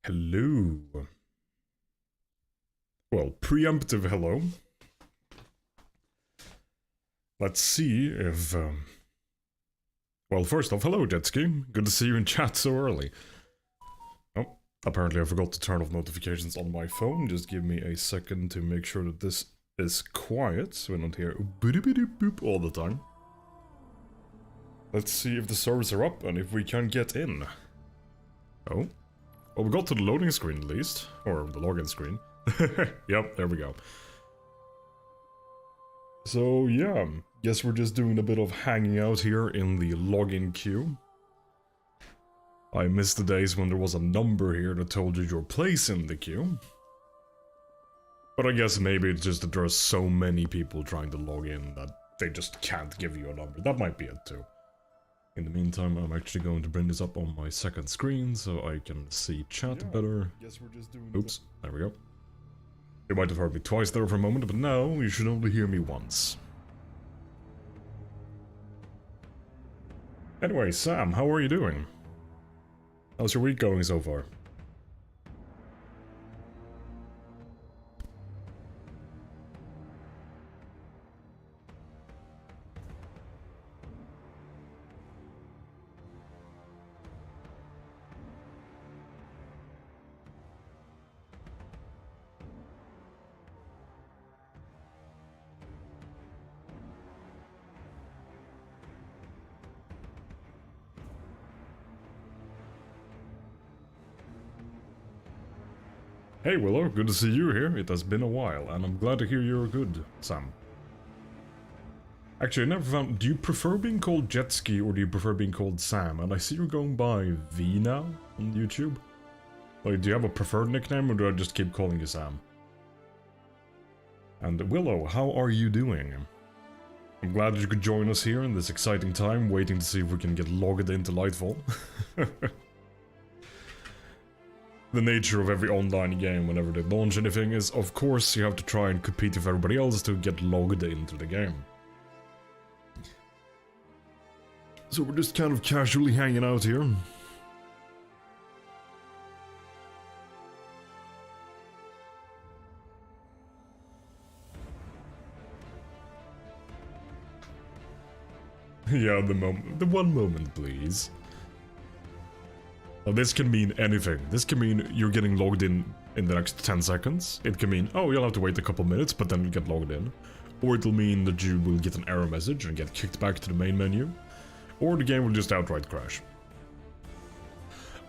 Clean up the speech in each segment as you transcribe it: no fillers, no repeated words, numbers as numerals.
Hello. Well, preemptive hello. Let's see if... Well, first off, hello, Jetski. Good to see you in chat so early. Oh, apparently I forgot to turn off notifications on my phone. Just give me a second to make sure that this is quiet, so we're not here boop all the time. Let's see if the servers are up and if we can get in. Oh. Well, we got to the loading screen at least. Or the login screen. Yep, there we go. So yeah, guess we're just doing a bit of hanging out here in the login queue. I miss the days when there was a number here that told you your place in the queue. But I guess maybe it's just that there are so many people trying to log in that they just can't give you a number. That might be it too. In the meantime, I'm actually going to bring this up on my second screen so I can see chat better. Guess we're just doing Oops, there we go. You might have heard me twice there for a moment, but now you should only hear me once. Anyway, Sam, how are you doing? How's your week going so far? Hey Willow, good to see you here. It has been a while, and I'm glad to hear you're good, Sam. Actually, I never found... Do you prefer being called Jetski or do you prefer being called Sam? And I see you're going by V now on YouTube. Like, do you have a preferred nickname or do I just keep calling you Sam? And Willow, how are you doing? I'm glad that you could join us here in this exciting time, waiting to see if we can get logged into Lightfall. The nature of every online game whenever they launch anything is, of course, you have to try and compete with everybody else to get logged into the game. So we're just kind of casually hanging out here. Yeah, the one moment, please. Now, this can mean anything. This can mean you're getting logged in the next 10 seconds. It can mean, oh, you'll have to wait a couple minutes, but then you get logged in. Or it'll mean that you will get an error message and get kicked back to the main menu. Or the game will just outright crash.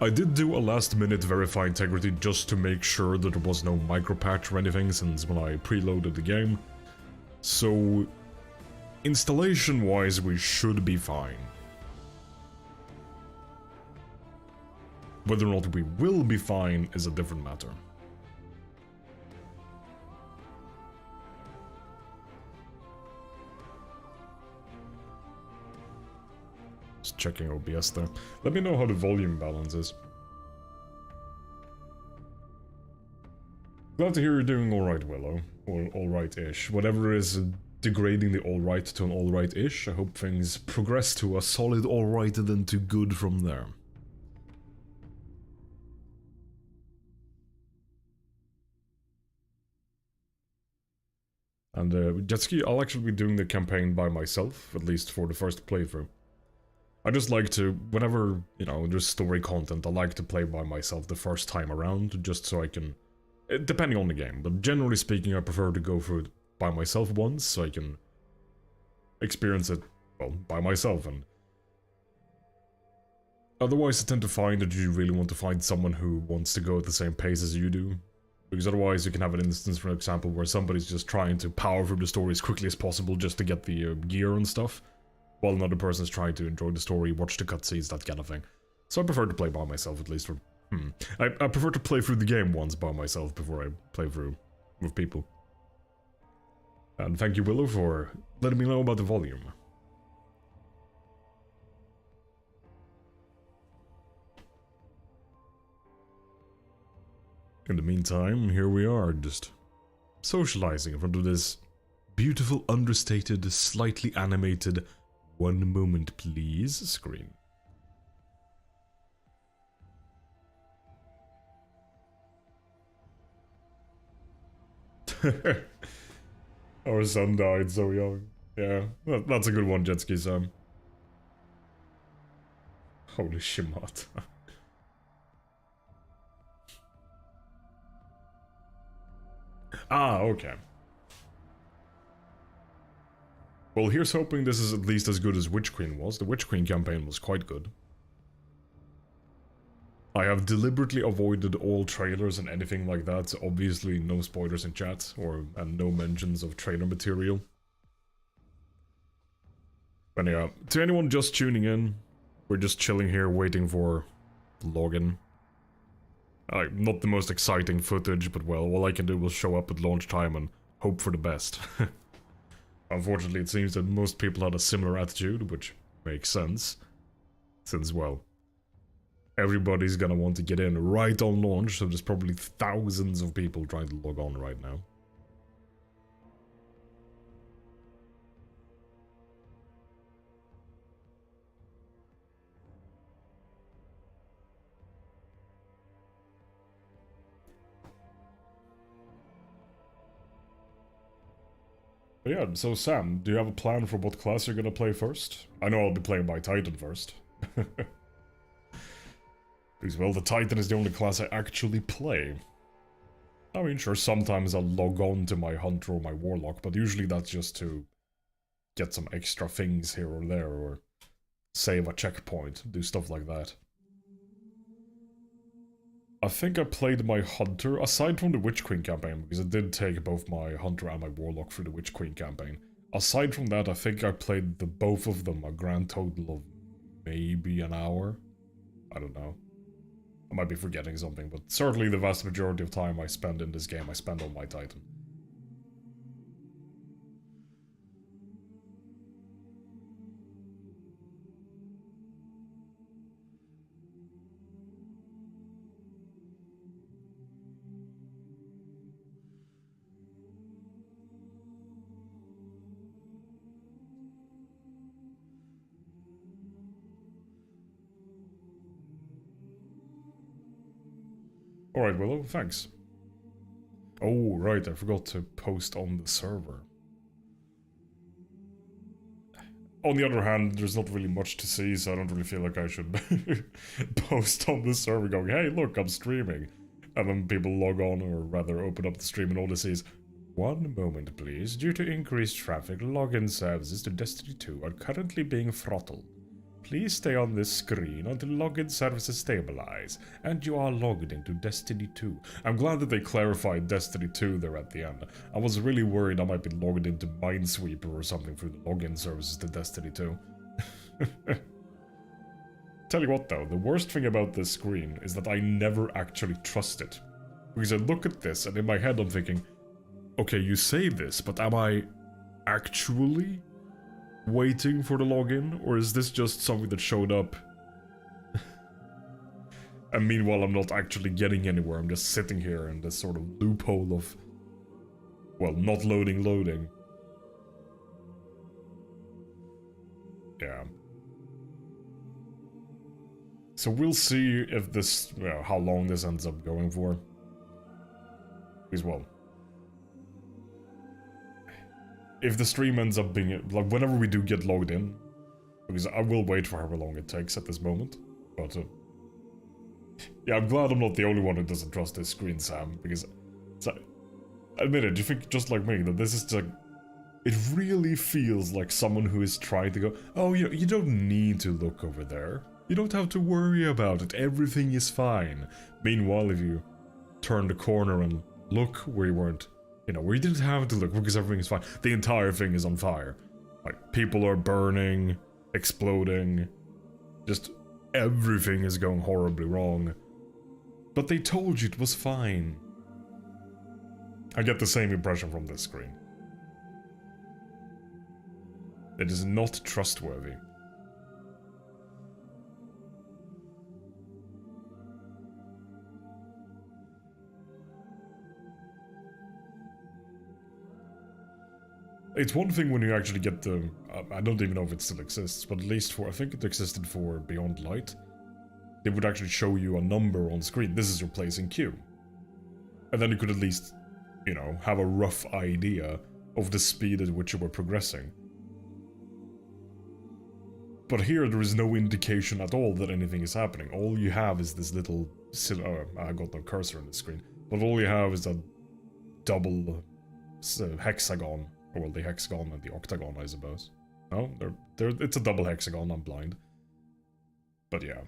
I did do a last-minute verify integrity just to make sure that there was no micro-patch or anything since when I preloaded the game. So, installation-wise, we should be fine. Whether or not we will be fine is a different matter. Just checking OBS there. Let me know how the volume balance is. Glad to hear you're doing alright, Willow. Or alright-ish. Whatever is degrading the alright to an alright-ish, I hope things progress to a solid alright and then to good from there. And Jetski, I'll actually be doing the campaign by myself, at least for the first playthrough. I just like to, whenever, you know, there's story content, I like to play by myself the first time around, just so I can, depending on the game, but generally speaking, I prefer to go through it by myself once, so I can experience it, well, by myself, and otherwise I tend to find that you really want to find someone who wants to go at the same pace as you do. Because otherwise you can have an instance, for example, where somebody's just trying to power through the story as quickly as possible just to get the gear and stuff, while another person's trying to enjoy the story, watch the cutscenes, that kind of thing. So I prefer to play by myself, at least for... I prefer to play through the game once by myself before I play through with people. And thank you, Willow, for letting me know about the volume. In the meantime, here we are, just socializing in front of this beautiful, understated, slightly animated "one moment please" screen. Our son died so young. Yeah, that's a good one, Jetski Sam. Holy shimata. Ah, okay. Well, here's hoping this is at least as good as Witch Queen was. The Witch Queen campaign was quite good. I have deliberately avoided all trailers and anything like that, so obviously no spoilers in chat, and no mentions of trailer material. But yeah, to anyone just tuning in, we're just chilling here waiting for the login. Not the most exciting footage, but well, all I can do will show up at launch time and hope for the best. Unfortunately, it seems that most people had a similar attitude, which makes sense. Since, well, everybody's gonna want to get in right on launch, so there's probably thousands of people trying to log on right now. But yeah, so Sam, do you have a plan for what class you're gonna play first? I know I'll be playing my Titan first. Because, well, the Titan is the only class I actually play. I mean, sure, sometimes I'll log on to my Hunter or my Warlock, but usually that's just to get some extra things here or there, or save a checkpoint, do stuff like that. I think I played my Hunter, aside from the Witch Queen campaign, because I did take both my Hunter and my Warlock through the Witch Queen campaign. Aside from that, I think I played both of them a grand total of maybe an hour. I don't know. I might be forgetting something, but certainly the vast majority of time I spend in this game, I spend on my Titan. Alright, Willow, thanks. Oh, right, I forgot to post on the server. On the other hand, there's not really much to see, so I don't really feel like I should post on the server going, hey, look, I'm streaming. And then people log on, or rather open up the stream, and all they see is, 1 moment please, due to increased traffic, login services to Destiny 2 are currently being throttled. Please stay on this screen until login services stabilize, and you are logged into Destiny 2. I'm glad that they clarified Destiny 2 there at the end. I was really worried I might be logged into Minesweeper or something through the login services to Destiny 2. Tell you what though, the worst thing about this screen is that I never actually trust it. Because I look at this and in my head I'm thinking, okay, you say this, but am I actually waiting for the login, or is this just something that showed up? And meanwhile I'm not actually getting anywhere, I'm just sitting here in this sort of loophole of, well, not loading. Yeah. So we'll see if this, you know, how long this ends up going for. Because, well, if the stream ends up being, like, whenever we do get logged in, because I will wait for however long it takes at this moment, but, yeah, I'm glad I'm not the only one who doesn't trust this screen, Sam, because, so, admit it, you think, just like me, that this is, like, it really feels like someone who is trying to go, oh, you don't need to look over there, you don't have to worry about it, everything is fine. Meanwhile, if you turn the corner and look where you weren't, you know, where you didn't have to look because everything is fine. The entire thing is on fire. Like, people are burning, exploding, just everything is going horribly wrong. But they told you it was fine. I get the same impression from this screen. It is not trustworthy. It's one thing when you actually get the... I don't even know if it still exists, but at least for... I think it existed for Beyond Light. They would actually show you a number on screen. This is your place in queue. And then you could at least, you know, have a rough idea of the speed at which you were progressing. But here there is no indication at all that anything is happening. All you have is this little... I got no cursor on the screen. But all you have is that double hexagon. Or well, the hexagon and the octagon, I suppose. No, it's a double hexagon, I'm blind. But yeah.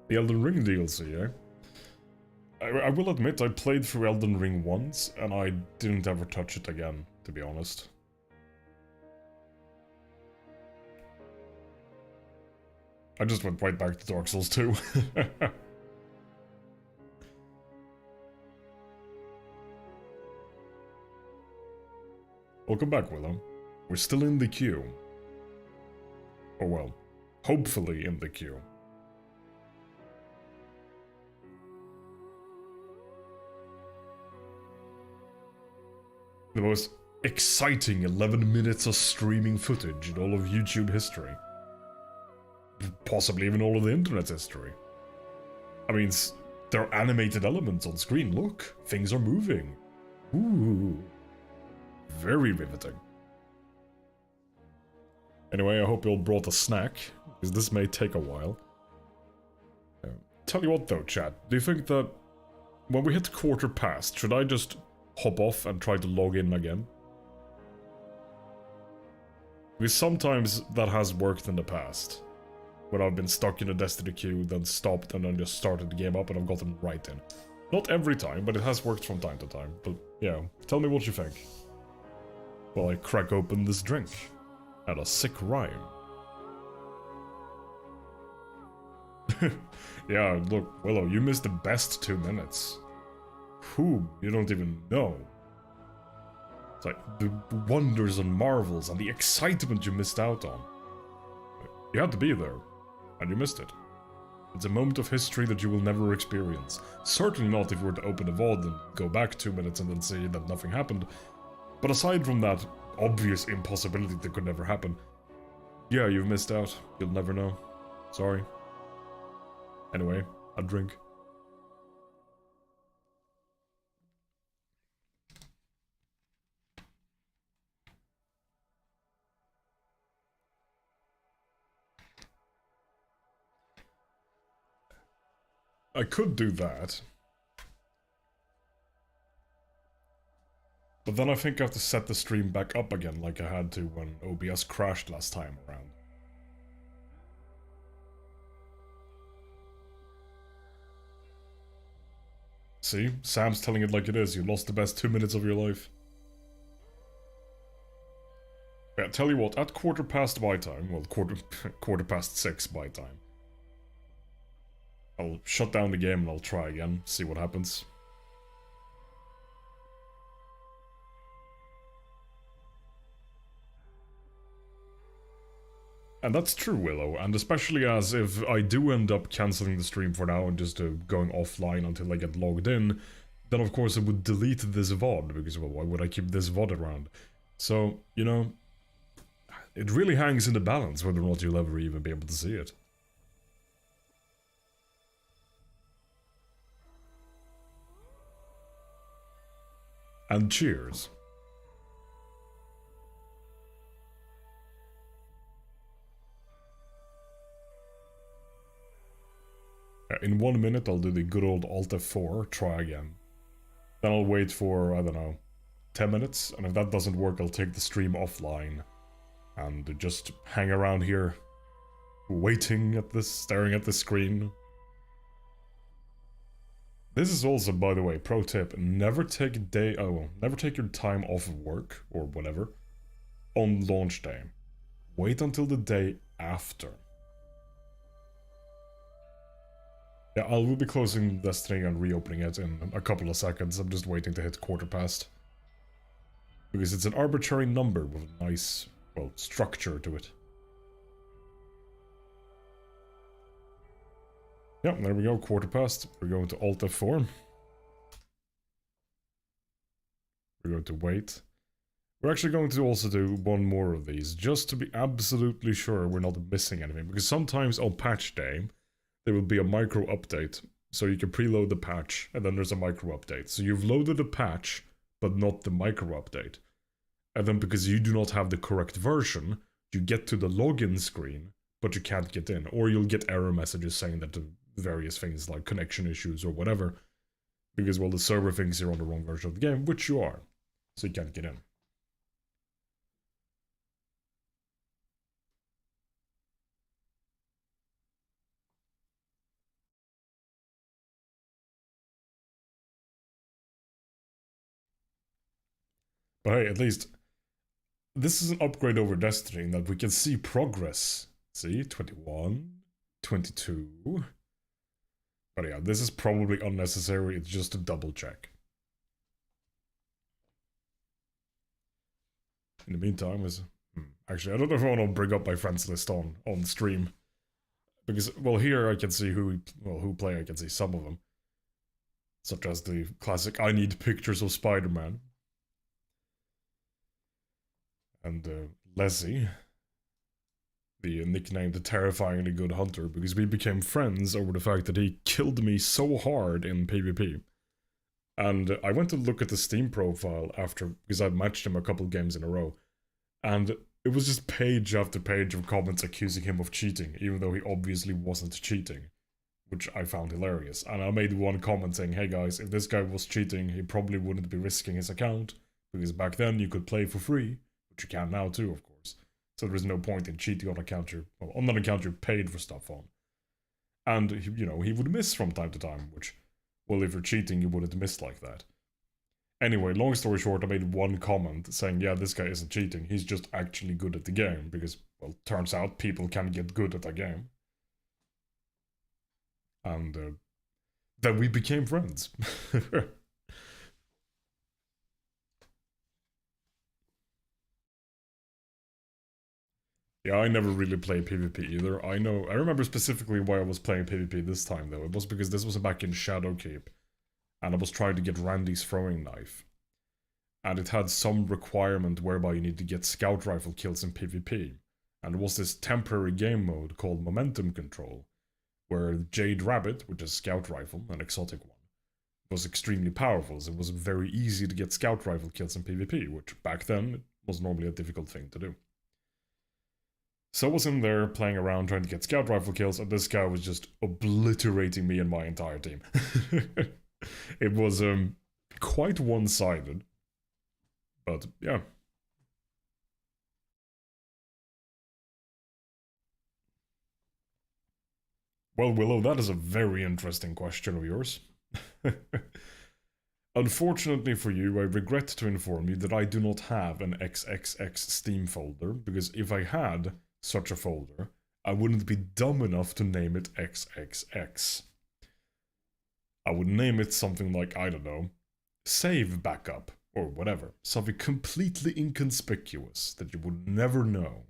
The Elden Ring DLC, eh? I will admit, I played through Elden Ring once, and I didn't ever touch it again, to be honest. I just went right back to Dark Souls 2. Welcome back, Willow. We're still in the queue. Or well, hopefully in the queue. The most exciting 11 minutes of streaming footage in all of YouTube history. Possibly even all of the internet's history. I mean, there are animated elements on screen. Look, things are moving. Ooh. Very riveting. Anyway, I hope you all brought a snack, because this may take a while. Tell you what though, chat, do you think that when we hit quarter past, should I just hop off and try to log in again? Because sometimes that has worked in the past. When I've been stuck in a Destiny queue, then stopped and then just started the game up and I've gotten right in. Not every time, but it has worked from time to time. But yeah, tell me what you think. While I crack open this drink. At a sick rhyme. Yeah, look, Willow, you missed the best 2 minutes. Who you don't even know. It's like the wonders and marvels and the excitement you missed out on. You had to be there, and you missed it. It's a moment of history that you will never experience. Certainly not if you were to open a VoD and go back 2 minutes and then see that nothing happened. But aside from that obvious impossibility that could never happen, yeah, you've missed out. You'll never know. Sorry. Anyway, a drink. I could do that. But then I think I have to set the stream back up again like I had to when OBS crashed last time around. See? Sam's telling it like it is. You lost the best 2 minutes of your life. Yeah, tell you what, at quarter past my time, well, quarter past 6 my time, I'll shut down the game and I'll try again, see what happens. And that's true, Willow, and especially as if I do end up cancelling the stream for now and just going offline until I get logged in, then of course I would delete this VoD, because, well, why would I keep this VoD around? So, you know, it really hangs in the balance whether or not you'll ever even be able to see it. And cheers. In 1 minute, I'll do the good old Alt F4, try again. Then I'll wait for, I don't know, 10 minutes, and if that doesn't work, I'll take the stream offline. And just hang around here, waiting at this, staring at the screen. This is also, by the way, pro tip, never take your time off of work, or whatever, on launch day. Wait until the day after. Yeah, I will be closing Destiny and reopening it in a couple of seconds. I'm just waiting to hit quarter past. Because it's an arbitrary number with a nice, well, structure to it. Yeah, there we go, quarter past. We're going to Alt F4. We're going to wait. We're actually going to also do one more of these, just to be absolutely sure we're not missing anything, because sometimes on patch day, there will be a micro update, so you can preload the patch, and then there's a micro update. So you've loaded the patch, but not the micro update. And then because you do not have the correct version, you get to the login screen, but you can't get in, or you'll get error messages saying that the various things like connection issues or whatever, because, well, the server thinks you're on the wrong version of the game, which you are, so you can't get in. But hey, at least this is an upgrade over Destiny in that we can see progress. See, 21, 22. But yeah, this is probably unnecessary, it's just a double check. In the meantime, actually, I don't know if I want to bring up my friends list on stream. Because, well, here I can see who play, I can see some of them. Such as the classic I need pictures of Spider-Man. And Leslie, the nickname the terrifyingly good hunter, because we became friends over the fact that he killed me so hard in PvP. And I went to look at the Steam profile after, because I matched him a couple games in a row, and it was just page after page of comments accusing him of cheating, even though he obviously wasn't cheating, which I found hilarious. And I made one comment saying, hey guys, if this guy was cheating, he probably wouldn't be risking his account, because back then you could play for free, which you can now too, of course. So there's no point in cheating on an account you paid for stuff on. And, you know, he would miss from time to time, which, well, if you're cheating, you wouldn't miss like that. Anyway, long story short, I made one comment saying, yeah, this guy isn't cheating, he's just actually good at the game, because, well, turns out people can get good at the game. And then we became friends. Yeah, I never really played PvP either. I remember specifically why I was playing PvP this time, though. It was because this was back in Shadowkeep, and I was trying to get Randy's throwing knife. And it had some requirement whereby you need to get scout rifle kills in PvP. And there was this temporary game mode called Momentum Control, where Jade Rabbit, which is scout rifle, an exotic one, was extremely powerful, so it was very easy to get scout rifle kills in PvP, which back then was normally a difficult thing to do. So I was in there playing around trying to get scout rifle kills, and this guy was just obliterating me and my entire team. It was quite one-sided, but yeah. Well, Willow, that is a very interesting question of yours. Unfortunately for you, I regret to inform you that I do not have an XXX Steam folder, because if I had such a folder, I wouldn't be dumb enough to name it XXX. I would name it something like, I don't know, Save Backup, or whatever. Something completely inconspicuous that you would never know.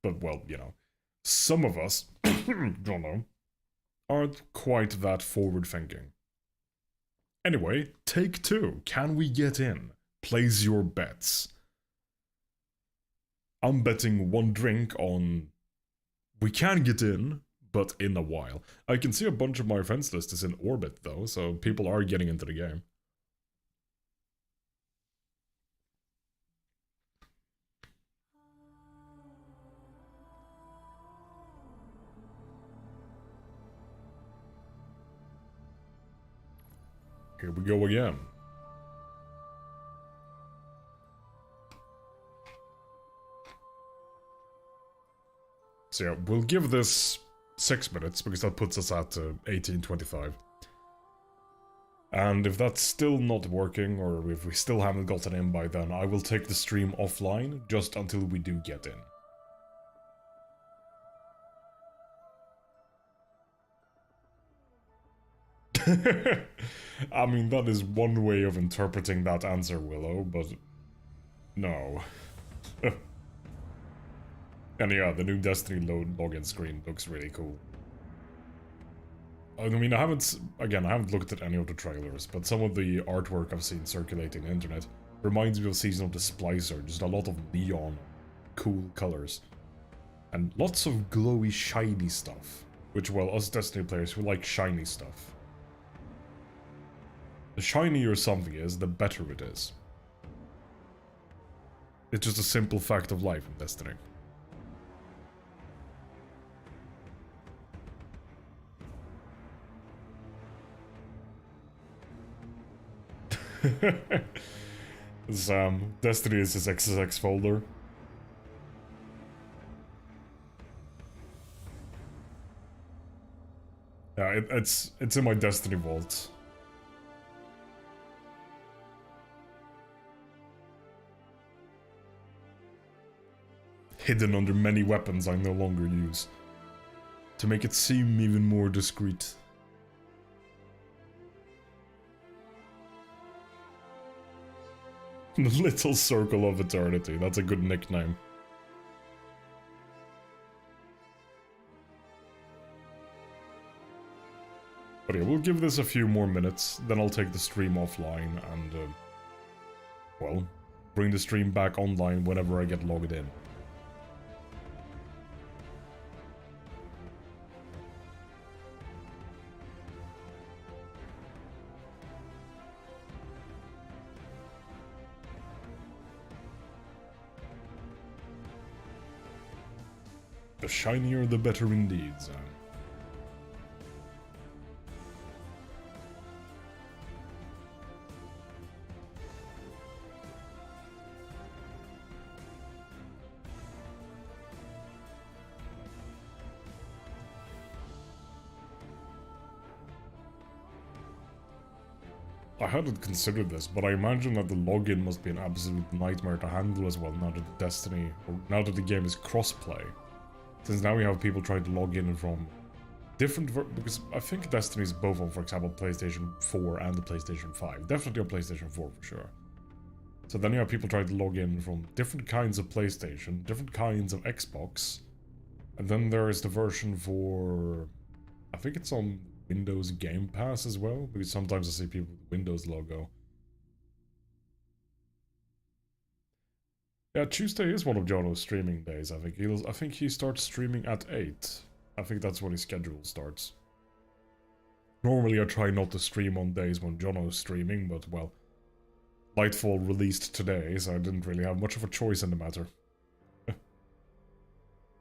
But, well, you know, some of us, don't know, aren't quite that forward-thinking. Anyway, take two. Can we get in? Place your bets. I'm betting one drink on we can get in, but in a while. I can see a bunch of my friends list is in orbit though, so people are getting into the game. Here we go again. So yeah, we'll give this 6 minutes, because that puts us at 18:25. And if that's still not working, or if we still haven't gotten in by then, I will take the stream offline, just until we do get in. I mean, that is one way of interpreting that answer, Willow, but no. And yeah, the new Destiny login screen looks really cool. I mean, I haven't looked at any of the trailers, but some of the artwork I've seen circulating the internet reminds me of Season of the Splicer, just a lot of neon, cool colors. And lots of glowy, shiny stuff. Which, well, us Destiny players, we like shiny stuff. The shinier something is, the better it is. It's just a simple fact of life in Destiny. Destiny is his XSX folder. Yeah, it's in my Destiny vault. Hidden under many weapons I no longer use. To make it seem even more discreet. The Little Circle of Eternity, that's a good nickname. But yeah, we'll give this a few more minutes, then I'll take the stream offline and, well, bring the stream back online whenever I get logged in. The shinier the better indeed, Sam. I hadn't considered this, but I imagine that the login must be an absolute nightmare to handle as well now that Destiny, or now that the game is crossplay. Since now we have people trying to log in from different, because I think Destiny is both on, for example, PlayStation 4 and the PlayStation 5. Definitely on PlayStation 4 for sure. So then you have people trying to log in from different kinds of PlayStation, different kinds of Xbox. And then there is the version for, I think it's on Windows Game Pass as well, because sometimes I see people with the Windows logo. Yeah, Tuesday is one of Jono's streaming days, I think. I think he starts streaming at 8. I think that's when his schedule starts. Normally I try not to stream on days when Jono's streaming, but well, Lightfall released today, so I didn't really have much of a choice in the matter.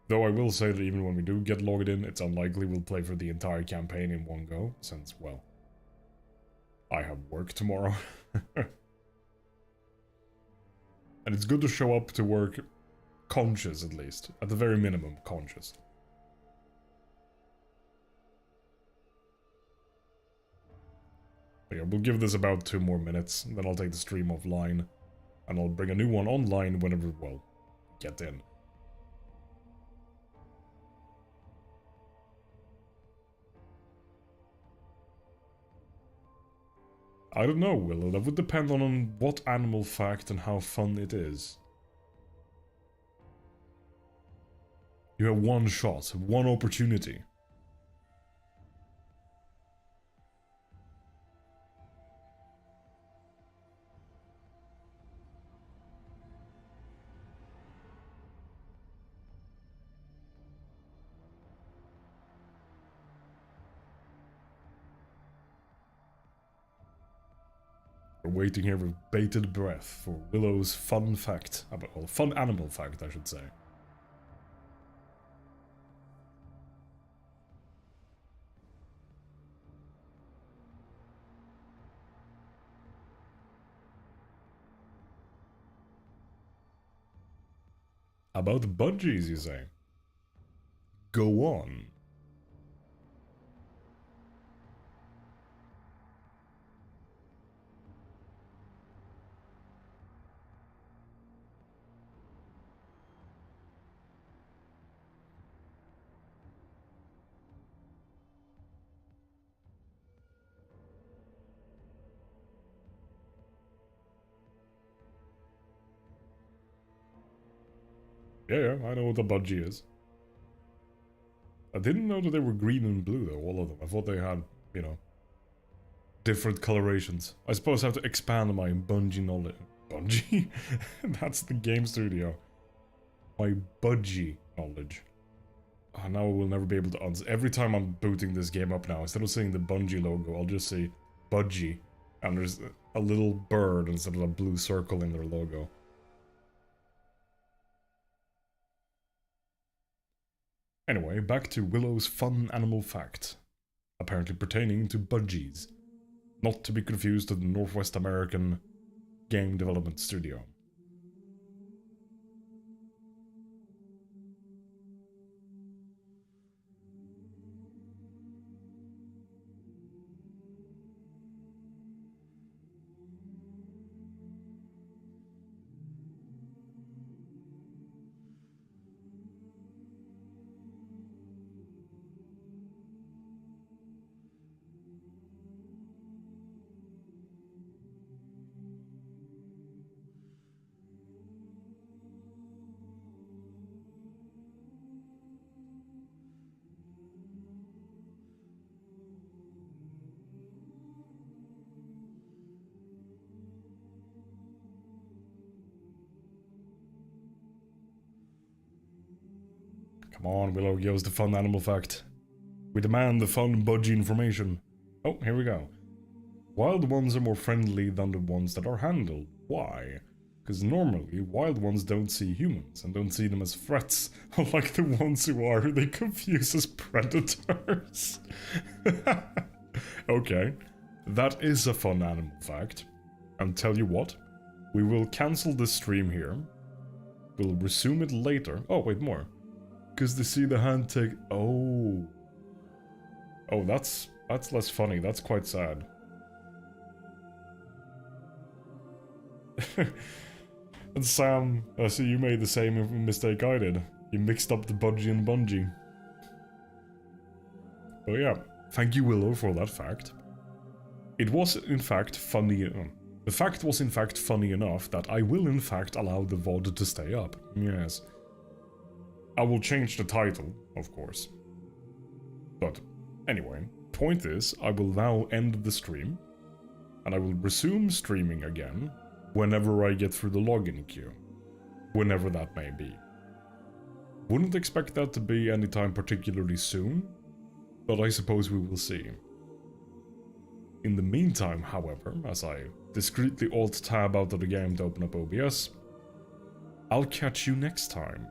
Though I will say that even when we do get logged in, it's unlikely we'll play for the entire campaign in one go, since, well, I have work tomorrow. And it's good to show up to work conscious, at least. At the very minimum, conscious. But yeah, we'll give this about 2 more minutes, then I'll take the stream offline. And I'll bring a new one online whenever, well, get in. I don't know, Willow. That would depend on what animal fact and how fun it is. You have one shot, one opportunity. We're waiting here with bated breath for Willow's fun fact, well, fun animal fact, I should say. About budgies, you say? Go on. Yeah, I know what a budgie is. I didn't know that they were green and blue though, all of them. I thought they had, you know, different colorations. I suppose I have to expand my Bungie knowledge. Bungie? That's the game studio. My Budgie knowledge. Oh, now I will never be able to answer. Every time I'm booting this game up now, instead of seeing the Bungie logo, I'll just say Budgie. And there's a little bird instead of a blue circle in their logo. Anyway, back to Willow's fun animal fact. Apparently pertaining to budgies. Not to be confused with the Northwest American game development studio. Come on, Willow, give us the fun animal fact. We demand the fun budgie information. Oh, here we go. Wild ones are more friendly than the ones that are handled. Why? Because normally, wild ones don't see humans and don't see them as threats, unlike the ones who are, they confuse as predators. Okay, that is a fun animal fact. And tell you what, we will cancel this stream here. We'll resume it later. Oh, wait, more. Because they see the hand take... Oh. Oh, that's less funny. That's quite sad. And Sam, I see you made the same mistake I did. You mixed up the budgie and Bungie. But yeah, thank you, Willow, for that fact. It was, in fact, funny... the fact was, in fact, funny enough that I will, in fact, allow the VoD to stay up. Yes. I will change the title, of course. But, anyway, point is, I will now end the stream, and I will resume streaming again whenever I get through the login queue. Whenever that may be. Wouldn't expect that to be anytime particularly soon, but I suppose we will see. In the meantime, however, as I discreetly alt-tab out of the game to open up OBS, I'll catch you next time.